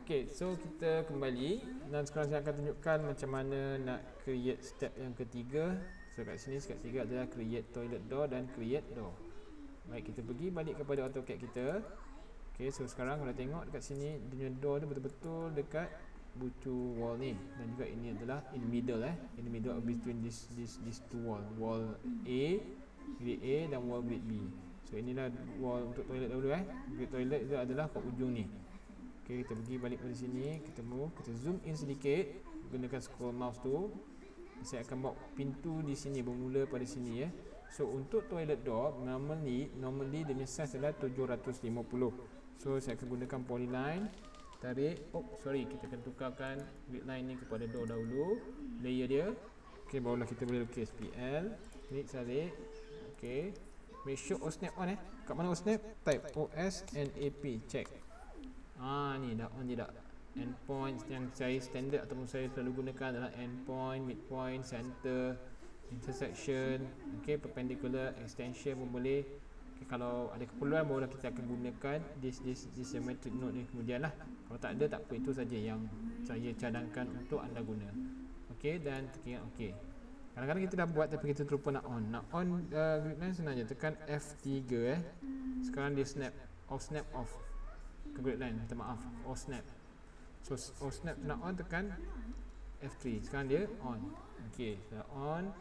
Okay, so kita kembali dan sekarang saya akan tunjukkan macam mana nak create step yang ketiga. So kat sini step 3 adalah create toilet door dan create door. Baik, kita pergi balik kepada AutoCAD kita. Okay, so sekarang kalau tengok dekat sini dia punya door tu betul-betul dekat bucu wall ni, dan juga ini adalah in the middle in the middle of between these two wall A, grade A dan wall grade B. So inilah wall untuk toilet dahulu Grade toilet itu adalah kat ujung ni. Okay, kita pergi balik pada sini, kita move, kita zoom in sedikit, gunakan scroll mouse tu. Saya akan bawa pintu di sini, bermula pada sini So untuk toilet door normally dia punya size adalah 750. So saya akan gunakan polyline, tarik, kita akan tukarkan grid line ni kepada door dahulu, layer dia. Okay, barulah kita boleh lukis PL, klik tarik. Okay, make sure OSNAP on kat mana OSNAP? Type OSNAP, check. Ni dah on tidak. Endpoint yang saya standard ataupun saya selalu gunakan adalah endpoint, midpoint, center, intersection, perpendicular, extension pun boleh. Kalau ada keperluan barulah kita akan gunakan this geometric node ni kemudian lah. Kalau tak ada, tak apa, itu saja yang saya cadangkan untuk anda guna. Dan tekan OK. Kadang-kadang kita dah buat tapi kita terlupa nak on. Nak on grid line senang je, tekan F3 Sekarang dia snap off ke grid line, minta maaf, off snap. So off snap nak on, tekan F3. Sekarang dia on. Dah on.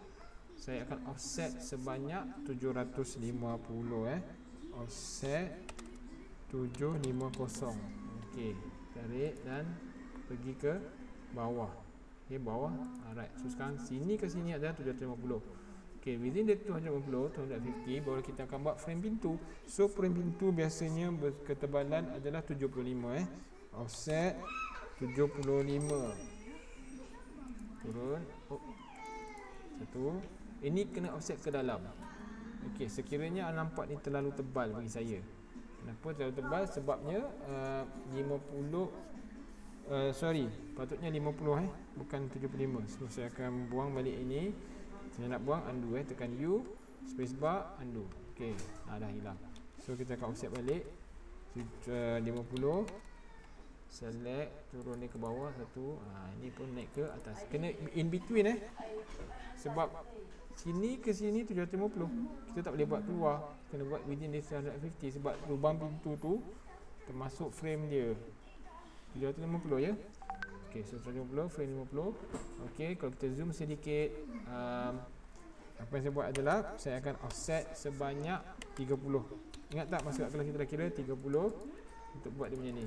Saya akan offset sebanyak 750 offset 750. Tarik dan pergi ke bawah. Bawah. Alright. So sekarang sini ke sini adalah 750. Within the 250 baru kita akan buat frame pintu. So frame pintu biasanya berketebalan adalah 75 offset 75. Turun. Satu. Ini kena offset ke dalam. Sekiranya nampak ni terlalu tebal bagi saya. Kenapa terlalu tebal? Sebabnya 50 patutnya 50 bukan 75. So saya akan buang balik ini. Saya nak buang, undo tekan U, spacebar, undo. Dah hilang. So kita akan offset balik 50. Select, turun ni ke bawah satu. Ini pun naik ke atas. Kena in between sebab sini ke sini 750. Kita tak boleh buat keluar. Kena buat within this 150 sebab lubang pintu tu termasuk frame dia 750 so 750, frame 50. Kalau kita zoom sedikit, apa yang saya buat adalah saya akan offset sebanyak 30. Ingat tak masa kalau kita dah kira 30 untuk buat dia punya ni.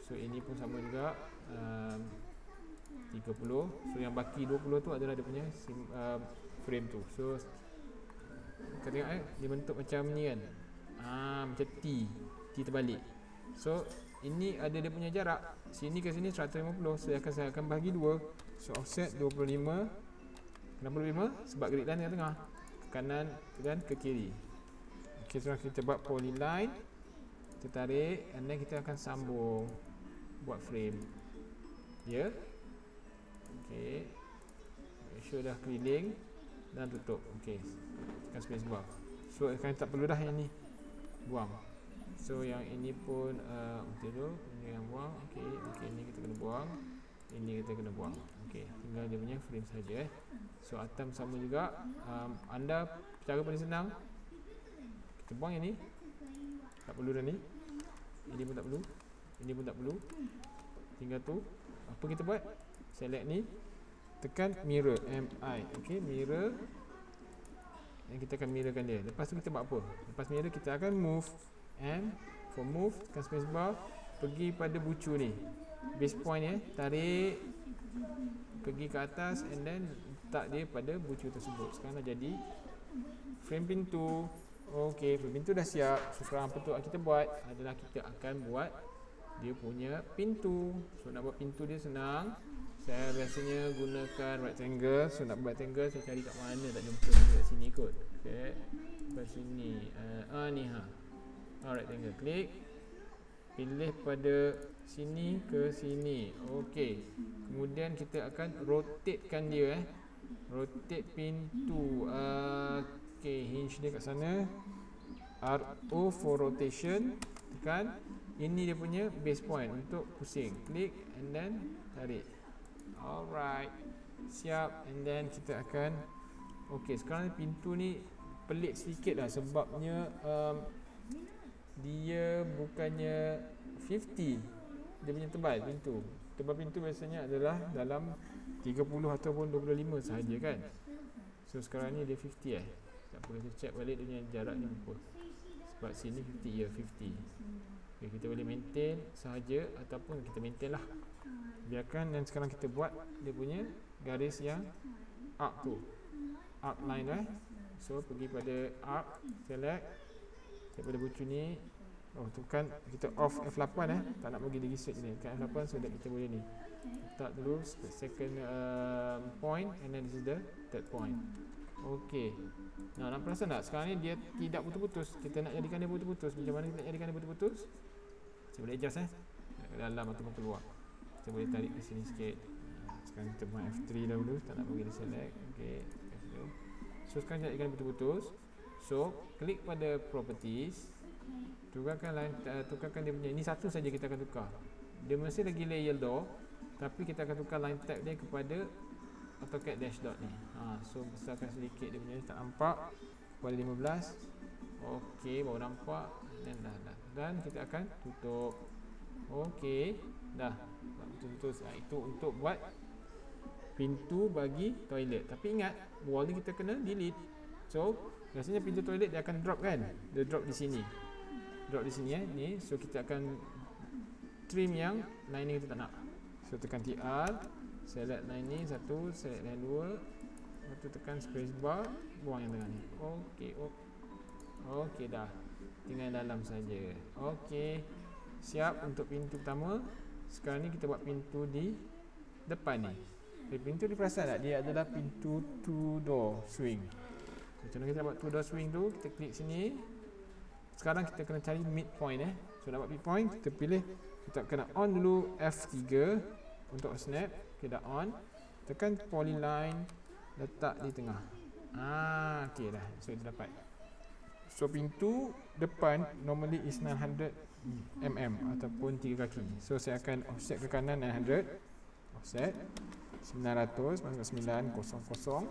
So ini pun sama juga, 30. So yang baki 20 tu adalah dia punya frame tu. So kita tengok dia bentuk macam ni kan, macam T terbalik. So ini ada dia punya jarak sini ke sini 150. Saya akan bagi dua. So offset 25. Kenapa 25? Sebab grid line tengah ke kanan dan ke kiri. Sekarang kita buat polyline, kita tarik, and then kita akan sambung buat frame. Make sure dah keliling dan tutup. Tekan spacebar. So akan tak perlu dah yang ni, buang. So yang ini pun ini yang buang. Ini kita kena buang, ini kita kena buang. Tinggal dia punya frame saja. So atam sama juga. Anda cara paling senang, kita buang ini, tak perlu dah ni. Ini pun tak perlu, ini pun tak perlu. Tinggal tu. Apa kita buat? Select ni, tekan mirror, MI. Mirror. Dan kita akan mirrorkan dia. Lepas tu kita buat apa? Lepas mirror kita akan move. And for move, tekan spacebar, pergi pada bucu ni, base point tarik pergi ke atas, and then letak dia pada bucu tersebut. Sekarang dah jadi frame pintu. Frame pintu dah siap. So sekarang apa tu kita buat adalah kita akan buat dia punya pintu. So nak buat pintu dia senang. Saya biasanya gunakan rectangle. So nak buat rectangle, saya cari kat mana, tak jumpa kat sini kot. Kat sini. Ni rectangle, klik, pilih pada sini ke sini. Kemudian kita akan rotatekan dia rotate pintu. Hinge dia kat sana. RO for rotation, tekan Ini dia punya base point untuk pusing. Klik and then tarik. Alright, siap. And then kita akan sekarang pintu ni pelik sedikit lah sebabnya dia bukannya 50. Dia punya tebal pintu. Tebal pintu biasanya adalah dalam 30 ataupun 25 sahaja kan. So sekarang ni dia 50 Tak apa, kita check balik dia punya jaraknya apa. Sebab sini 50, 50. Okay, kita boleh maintain sahaja ataupun kita maintain lah. Biarkan, dan sekarang kita buat dia punya garis yang arc tu. Arc line So pergi pada arc, select daripada bucu ni. Tu kan kita off F8 tak nak bagi dia reset ni. Kan F8 so that kita boleh ni letak dulu second point, and then this is the third point. Okey. Nah, nak perasan tak sekarang ni dia tidak putus-putus. Kita nak jadikan dia putus-putus. Macam mana kita nak jadikan dia putus-putus? Saya boleh adjust ke dalam ataupun keluar. Kita boleh tarik ke sini sikit. Sekarang kita buat F3 dahulu, tak nak bagi dia select. Okey, F2. So sekarang kita jadikan dia putus-putus. So klik pada properties, tukarkan dia punya, ini satu saja kita akan tukar. Dia mesti lagi layer door, tapi kita akan tukar line type dia kepada Autocad dash dot ni. So besarkan sedikit dia punya, tak nampak, kepada 15. Okey, baru nampak. Dan dah. Dan kita akan tutup. Okey, dah putus. Itu untuk buat pintu bagi toilet. Tapi ingat, wall ni kita kena delete. So biasanya pintu toilet dia akan drop kan. Dia drop di sini. Ni. So kita akan trim yang line ni kita tak nak. So tekan TR, select line ni satu, select line 2, lepas tu tekan space bar, buang yang tengah ni. Okey dah. Tinggal dalam saja. Okey. Siap untuk pintu pertama. Sekarang ni kita buat pintu di depan ni. Pintu ni perasan tak? Dia adalah pintu 2 door swing. So, macam mana kita buat 2 door swing tu? Kita klik sini. Sekarang kita kena cari midpoint So nak buat midpoint, kita pilih, kita kena on dulu F3 untuk snap. Okay, dah on. Tekan polyline, letak di tengah. Okey dah. So kita dapat. So pintu depan normally is 900 mm ataupun 3 kaki. So saya akan offset ke kanan 900. Offset 900 masuk 900.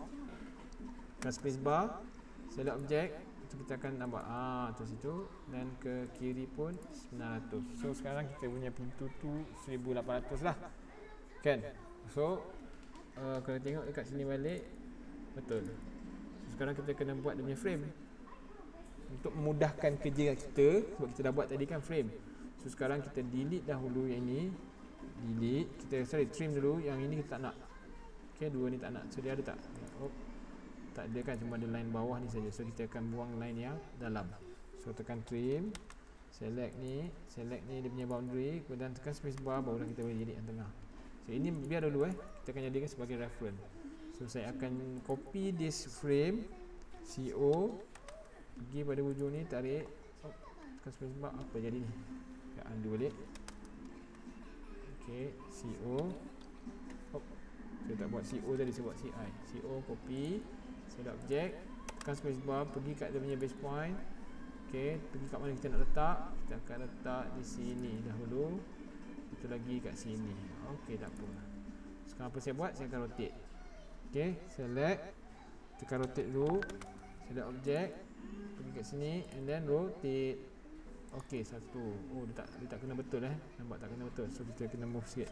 Tekan space bar, select object. Itu kita akan nampak tu situ, dan ke kiri pun 900. So sekarang kita punya pintu tu 1800 lah. Kan? So kalau tengok dekat sini balik, betul. So, sekarang kita kena buat dia punya frame untuk memudahkan kerja kita, sebab kita dah buat tadi kan frame. So sekarang kita delete dahulu yang ini. Trim dulu yang ini, kita tak nak. Okay, dua ni tak nak. So dia ada tak? Tak ada kan, cuma ada line bawah ni saja. So kita akan buang line yang dalam. So tekan trim, select ni dia punya boundary, kemudian tekan space bar, barulah kita boleh edit yang tengah. So ini biar dulu kita akan jadikan sebagai reference. So saya akan copy this frame, CO, pergi pada hujung ni, tarik, tekan space bar, apa jadi ni? Kita undo balik. Okay, CO. Saya tak buat CO tadi, saya buat CI. CO, copy, select object, tekan space bar, pergi kat dia punya base point. Okay, pergi kat mana kita nak letak. Kita akan letak di sini dahulu. Itu lagi kat sini. Okay, tak apa. Sekarang apa saya buat? Saya akan rotate. Okay, select, tekan rotate dulu, select object, pergi kat sini, and then rotate. Okay, satu. Dia tak kena betul nampak tak kena betul. So kita kena move sikit.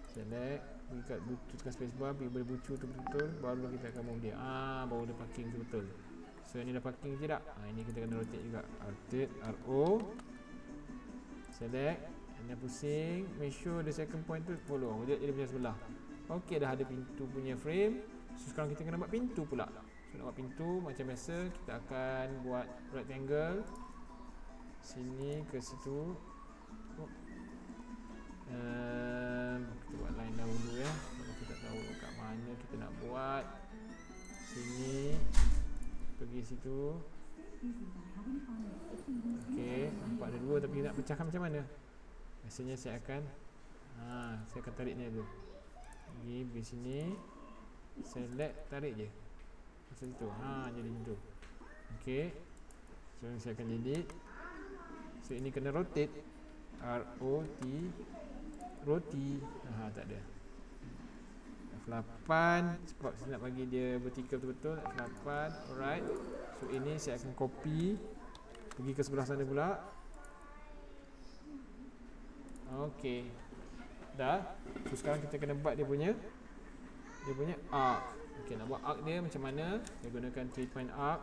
Select, pergi kat bucu, tekan space bar, pergi pada bucu tu betul, baru kita akan move dia. Baru dia parking tu betul. So ni dah parking je tak? Ini kita kena rotate juga. Rotate, RO, select, and then pusing. Make sure the second point tu follow. Dia punya sebelah. Ok, dah ada pintu punya frame. So sekarang kita kena buat pintu pula. So nak buat pintu macam biasa, kita akan buat rectangle sini ke situ. Kita buat line dahulu kalau kita tak tahu kat mana kita nak buat. Sini, pergi situ. Okey, nampak ada dua, tapi nak pecahkan macam mana? Biasanya saya akan tarik ni dulu. Pergi sini, select, tarik je macam tu. Jadi macam tu. Okey, so saya akan delete. So ini kena rotate. roti. Tak ada. F8 sebab saya nak bagi dia vertical betul-betul. F8. Alright. So ini saya akan copy pergi ke sebelah sana pula. Okey. Dah. So sekarang kita kena buat dia punya arc. Okey, nak buat arc dia macam mana? Saya gunakan 3 point arc.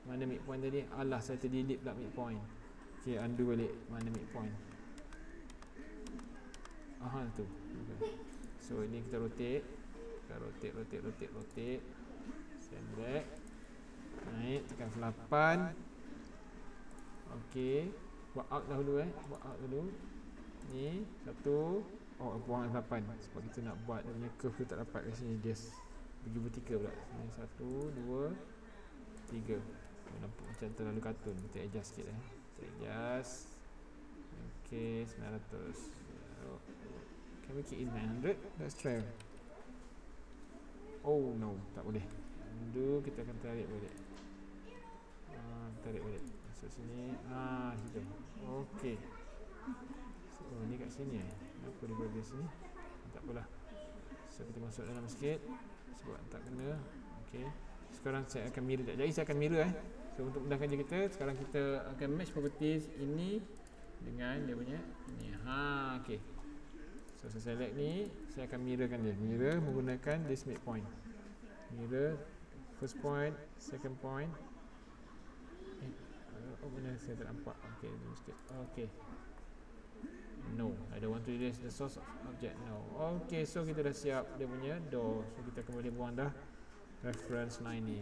Mana midpoint tadi? Alah, saya terdelete pula midpoint. Okey, undo balik mana midpoint. Tu. Okay. So ini kita rotate. Kita rotate. Send back. Naik, tekan F8. Okey. Buat arc dahulu Buat arc dulu. Ni satu. Buang F8 sebab kita nak buat dia punya curve tu tak dapat kat sini. Dia pergi vertical pula. Ni 1, 2, 3. Nampak macam terlalu kartun. Kita adjust sikit Kita adjust. Okey, 900. Can we keep in 900? Let's try. Oh no, tak boleh. Undo, kita akan tarik balik. Masuk sini. Hitam. Okey. So ni kat sini Kenapa dia berada sini? Tak apalah. So kita masuk dalam sikit sebab tak kena. Okey. Sekarang saya akan mirror. Jadi saya akan mirror So untuk mudahkan je kita, sekarang kita akan match properties ini dengan dia punya ni. Okey. So saya select ni, saya akan mirrorkan dia. Mirror menggunakan this midpoint. Mirror first point, second point. Benar saya tak nampak. Okey, sikit. Okey. No, I don't want to erase the source of object. No. Okay, so kita dah siap dia punya door. So kita kembali buang dah reference line ni.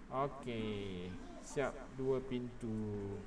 Okay, siap 2 pintu.